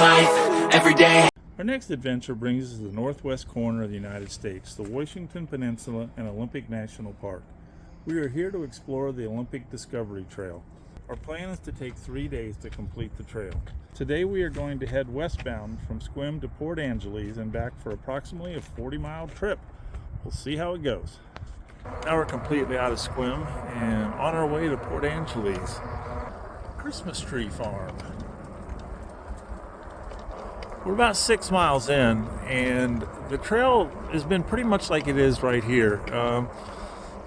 life every day. Our next adventure brings us to the northwest corner of the United States, the Washington Peninsula and Olympic National Park. We are here to explore the Olympic Discovery Trail. Our plan is to take 3 days to complete the trail. Today we are going to head westbound from Sequim to Port Angeles and back for approximately a 40-mile trip. We'll see how it goes. Now we're completely out of Sequim and on our way to Port Angeles. Christmas tree farm. We're about 6 miles in, and the trail has been pretty much like it is right here.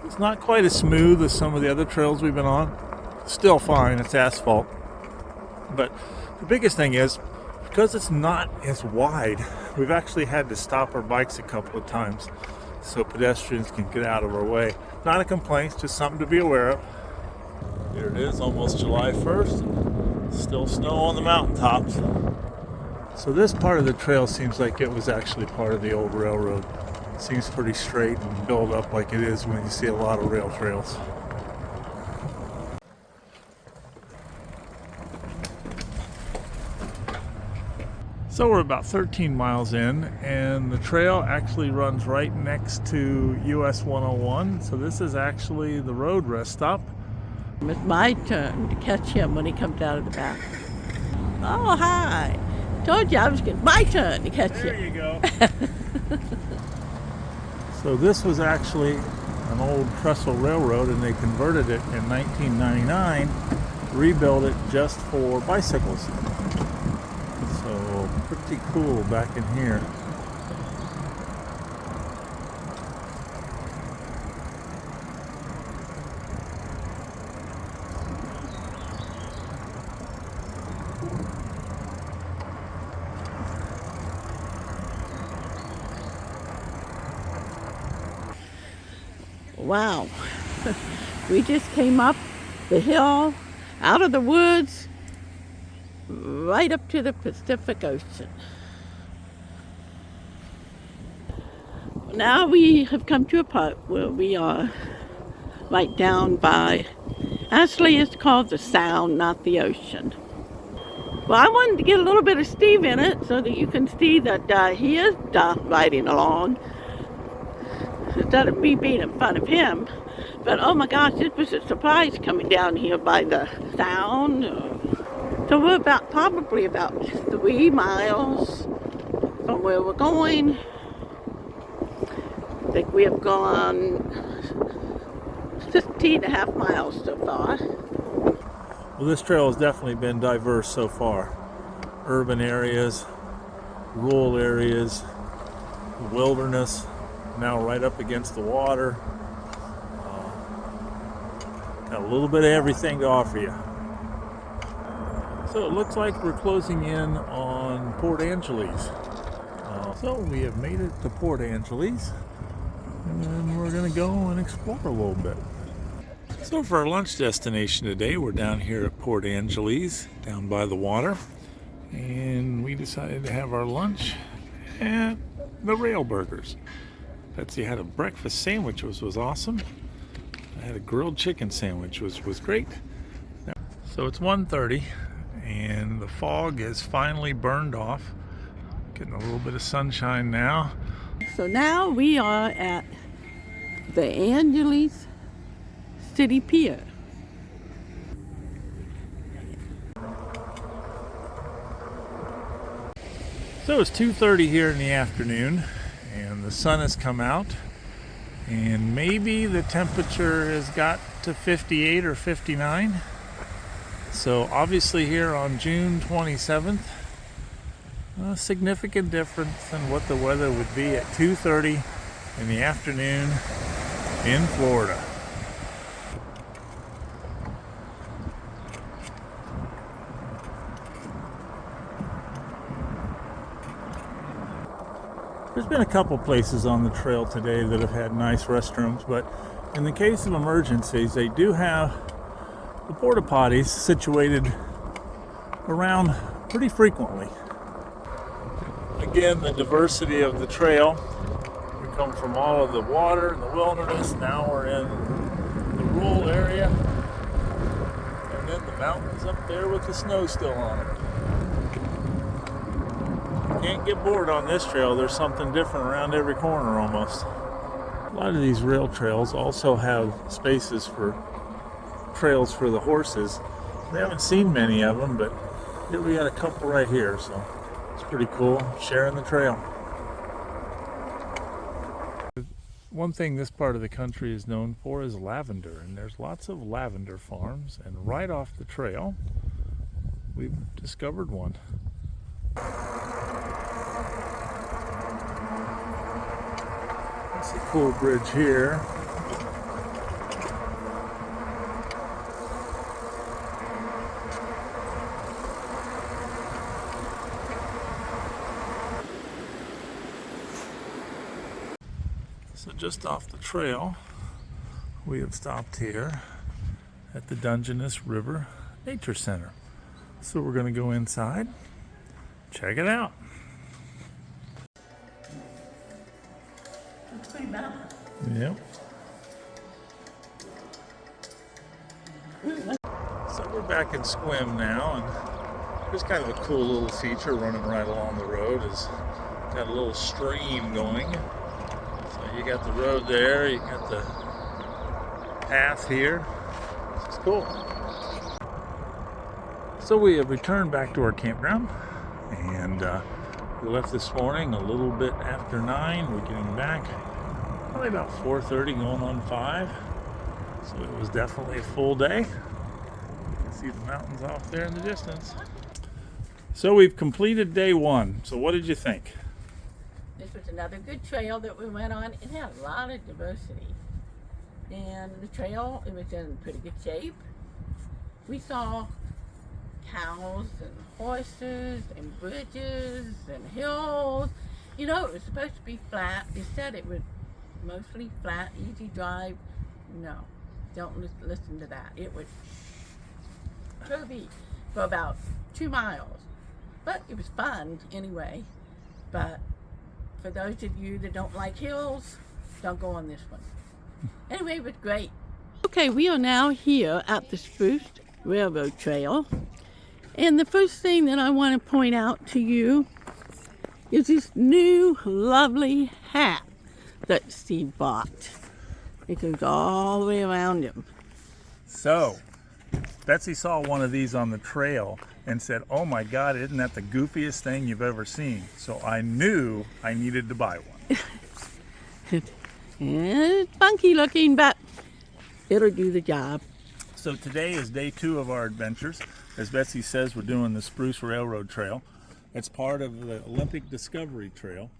It's not quite as smooth as some of the other trails we've been on. Still fine, it's asphalt. But the biggest thing is, because it's not as wide, we've actually had to stop our bikes a couple of times so pedestrians can get out of our way. Not a complaint, just something to be aware of. Here it is, almost July 1st. Still snow on the mountaintops. So this part of the trail seems like it was actually part of the old railroad. It seems pretty straight and built up like it is when you see a lot of rail trails. So we're about 13 miles in, and the trail actually runs right next to US 101. So this is actually the road rest stop. It's my turn to catch him when he comes out of the back. Oh, hi. Told you I was getting my turn to catch him. There you go. So this was actually an old trestle railroad, and they converted it in 1999, rebuilt it just for bicycles. So pretty cool back in here. Wow. We just came up the hill, out of the woods, right up to the Pacific Ocean. Now we have come to a part where we are right down by, actually it's called the Sound, not the ocean. Well, I wanted to get a little bit of Steve in it so that you can see that he is riding along. Instead of me being in front of him. But oh my gosh, it was a surprise coming down here by the Sound. So we're probably about 3 miles from where we're going. I think we have gone 15.5 miles so far. Well, this trail has definitely been diverse so far. Urban areas, rural areas, wilderness, now right up against the water. Got a little bit of everything to offer you. So it looks like we're closing in on Port Angeles. So we have made it to Port Angeles, and we're going to go and explore a little bit. So for our lunch destination today, we're down here at Port Angeles, down by the water, and we decided to have our lunch at the Rail Burgers. Betsy had a breakfast sandwich, which was awesome. I had a grilled chicken sandwich, which was great. So it's 1:30, and the fog has finally burned off. Getting a little bit of sunshine now. So now we are at the Angeles City Pier. So it's 2:30 here in the afternoon, and the sun has come out, and maybe the temperature has got to 58 or 59. So obviously here on June 27th, a significant difference than what the weather would be at 2:30 in the afternoon in Florida. There's been a couple places on the trail today that have had nice restrooms, but in the case of emergencies, they do have the porta potties situated around pretty frequently. Again, the diversity of the trail. We come from all of the water and the wilderness. Now we're in the rural area, and then the mountains up there with the snow still on them. Can't get bored on this trail. There's something different around every corner almost. A lot of these rail trails also have spaces for trails for the horses. We haven't seen many of them, but here we got a couple right here, so it's pretty cool sharing the trail. One thing this part of the country is known for is lavender, and there's lots of lavender farms, and right off the trail we've discovered one. That's a cool bridge here. So just off the trail, we have stopped here at the Dungeness River Nature Center. So we're going to go inside, check it out. It's pretty bad. Yep. So we're back in Squim now, and there's kind of a cool little feature running right along the road. Is got a little stream going. So you got the road there, you got the path here. It's cool. So we have returned back to our campground, and we left this morning a little bit after 9. We're getting back probably about 4:30, going on 5. So it was definitely a full day. You can see the mountains off there in the distance. So we've completed day 1. So what did you think? This was another good trail that we went on. It had a lot of diversity. And the trail, it was in pretty good shape. We saw cows and horses and bridges and hills. You know, it was supposed to be flat. They said it was mostly flat, easy drive. No, don't listen to that. It was curvy for about 2 miles. But it was fun anyway. But for those of you that don't like hills, don't go on this one. Anyway, it was great. Okay, we are now here at the Spruce Railroad Trail. And the first thing that I want to point out to you is this new lovely hat that Steve bought. It goes all the way around him. So, Betsy saw one of these on the trail and said, "Oh my God, isn't that the goofiest thing you've ever seen?" So I knew I needed to buy one. It's funky looking, but it'll do the job. So today is day 2 of our adventures. As Betsy says, we're doing the Spruce Railroad Trail. It's part of the Olympic Discovery Trail,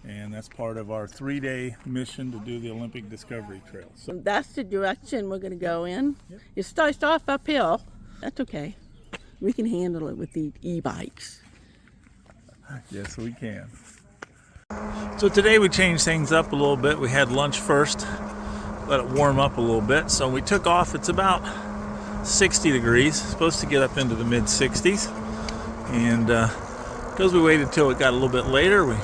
and that's part of our 3-day mission to do the Olympic Discovery Trail. So That's the direction we're going to go in. Yep. It starts off uphill. That's okay. We can handle it with the e-bikes. yes, we can. So today we changed things up a little bit. We had lunch first, let it warm up a little bit. So we took off. It's about 60 degrees, supposed to get up into the mid 60s. And because we waited till it got a little bit later, we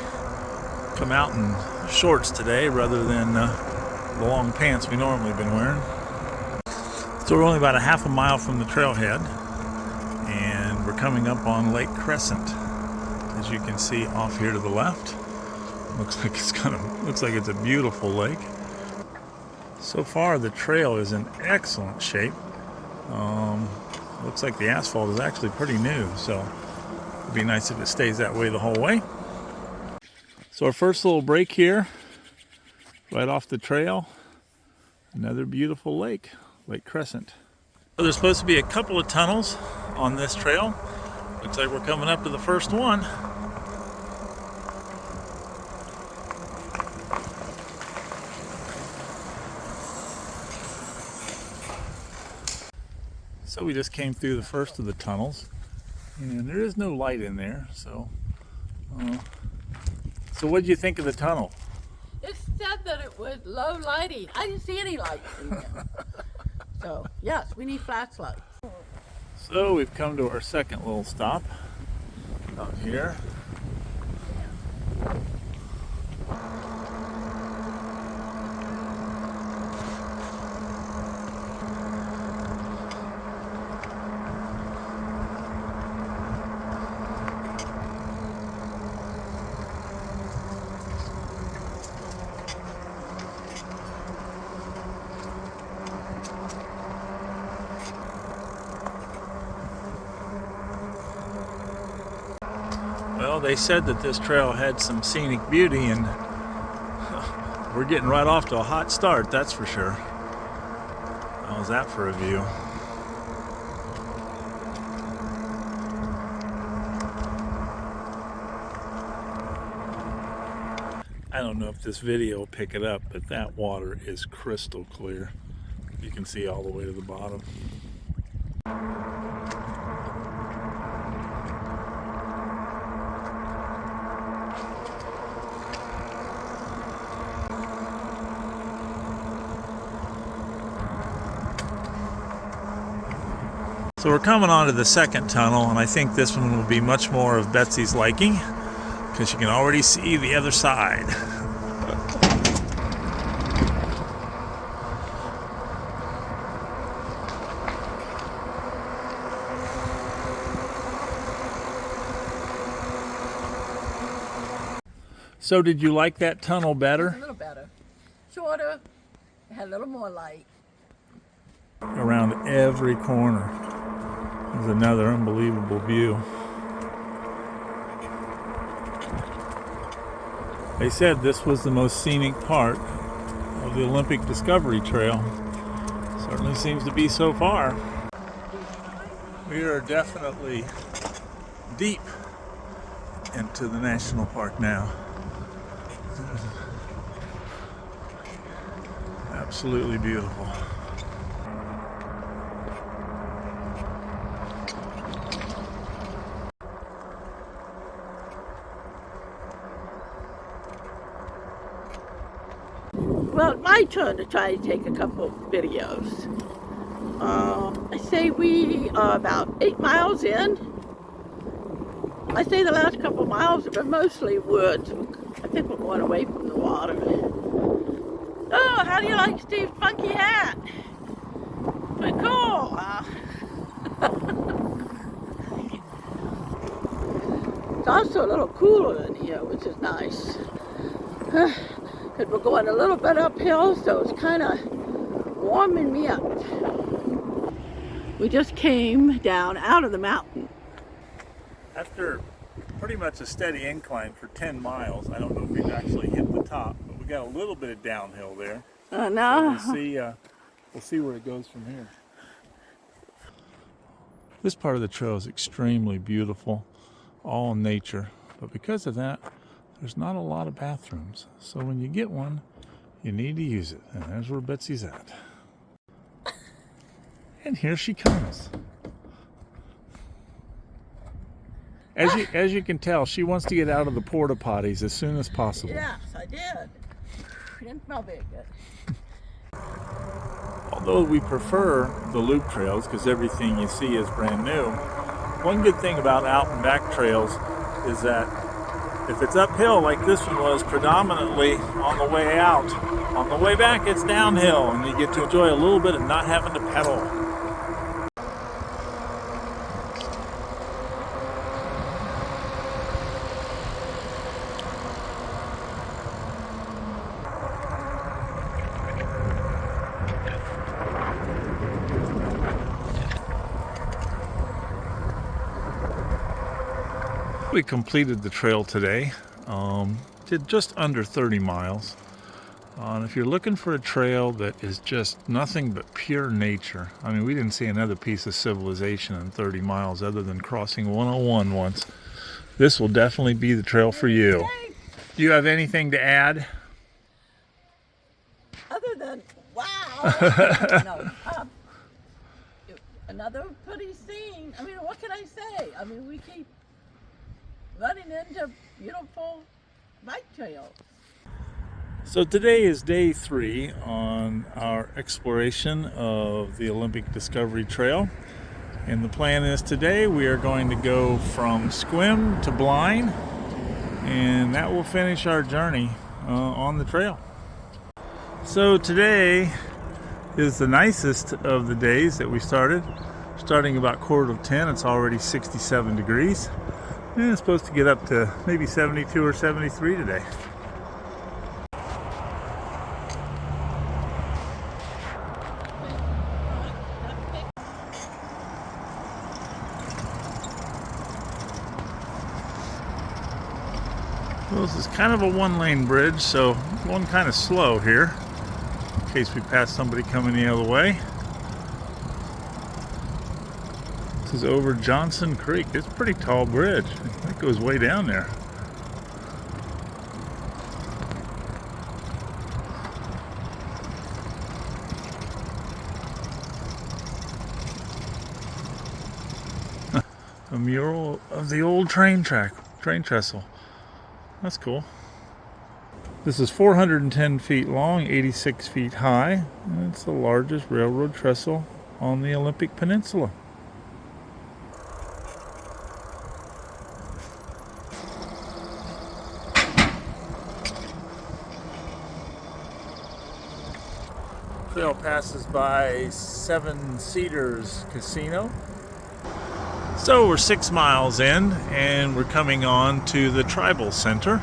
come out in shorts today rather than the long pants we normally have been wearing. So we're only about a half a mile from the trailhead, and we're coming up on Lake Crescent, as you can see off here to the left. Looks like it's a beautiful lake. So far the trail is in excellent shape. Looks like the asphalt is actually pretty new, so it'd be nice if it stays that way the whole way. So our first little break here, right off the trail, another beautiful lake, Lake Crescent. So there's supposed to be a couple of tunnels on this trail. Looks like we're coming up to the first one. So we just came through the first of the tunnels, and there is no light in there. So what did you think of the tunnel? It said that it was low lighting. I didn't see any lights in there. So yes, we need flashlights. So we've come to our second little stop out here. they said that this trail had some scenic beauty, and we're getting right off to a hot start, that's for sure. How's that for a view? I don't know if this video will pick it up, but that water is crystal clear. You can see all the way to the bottom. So we're coming on to the second tunnel, and I think this one will be much more of Betsy's liking, because you can already see the other side. So did you like that tunnel better? A little better. Shorter, had a little more light. Around every corner. There's another unbelievable view. They said this was the most scenic part of the Olympic Discovery Trail. Certainly seems to be so far. We are definitely deep into the national park now. Absolutely beautiful. Well, it's my turn to try to take a couple of videos. I say we are about 8 miles in. I say the last couple of miles have been mostly woods. I think we're going away from the water. Oh, how do you like Steve's funky hat? Pretty cool. It's also a little cooler in here, which is nice. Because we're going a little bit uphill, so it's kind of warming me up. We just came down out of the mountain. After pretty much a steady incline for 10 miles, I don't know if we've actually hit the top, but we got a little bit of downhill there. No. So we'll see where it goes from here. This part of the trail is extremely beautiful, all in nature, but because of that, there's not a lot of bathrooms. So when you get one, you need to use it. And there's where Betsy's at. And here she comes. As you can tell, she wants to get out of the porta potties as soon as possible. Yes, I did. Didn't smell very good. Although we prefer the loop trails because everything you see is brand new, one good thing about out and back trails is that if it's uphill like this one was predominantly on the way out, on the way back it's downhill and you get to enjoy a little bit of not having to pedal. We completed the trail today, did just under 30 miles. And if you're looking for a trail that is just nothing but pure nature, I mean, we didn't see another piece of civilization in 30 miles other than crossing 101 once. This will definitely be the trail for you. Do you have anything to add? Other than, wow. No, another pretty scene. I mean, what can I say? I mean, we keep running into beautiful bike trails. So today is day 3 on our exploration of the Olympic Discovery Trail. And the plan is today we are going to go from Squim to Blind, and that will finish our journey on the trail. So today is the nicest of the days that we started. Starting about 9:45, it's already 67 degrees. And it's supposed to get up to maybe 72 or 73 today. Well, this is kind of a one-lane bridge, so going kind of slow here in case we pass somebody coming the other way. This is over Johnson Creek. It's a pretty tall bridge. It goes way down there. A mural of the old train trestle. That's cool. This is 410 feet long, 86 feet high, and it's the largest railroad trestle on the Olympic Peninsula. Trail passes by Seven Cedars Casino. So we're 6 miles in and we're coming on to the tribal center.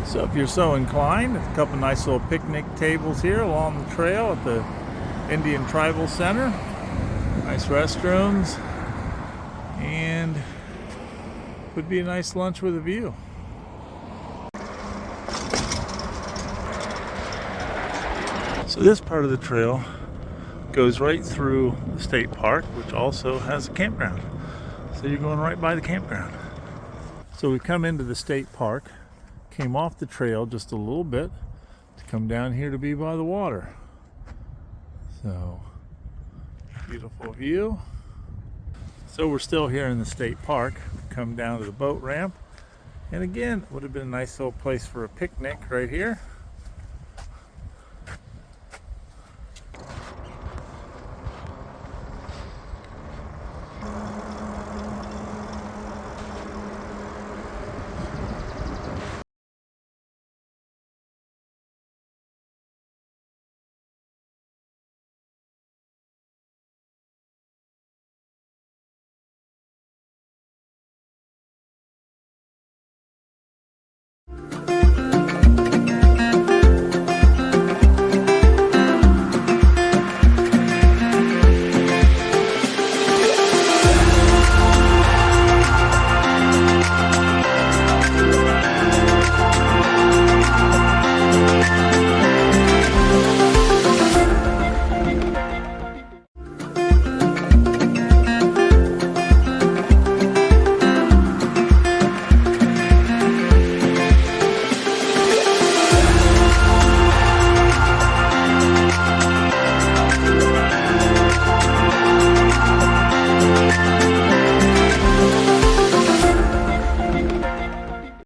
So if you're so inclined, a couple nice little picnic tables here along the trail at the Indian Tribal Center. Nice restrooms, and would be a nice lunch with a view. So this part of the trail goes right through the state park, which also has a campground. So you're going right by the campground. So we come into the state park. Came off the trail just a little bit to come down here to be by the water. So, beautiful view. So we're still here in the state park. Come down to the boat ramp. And again, would have been a nice little place for a picnic right here.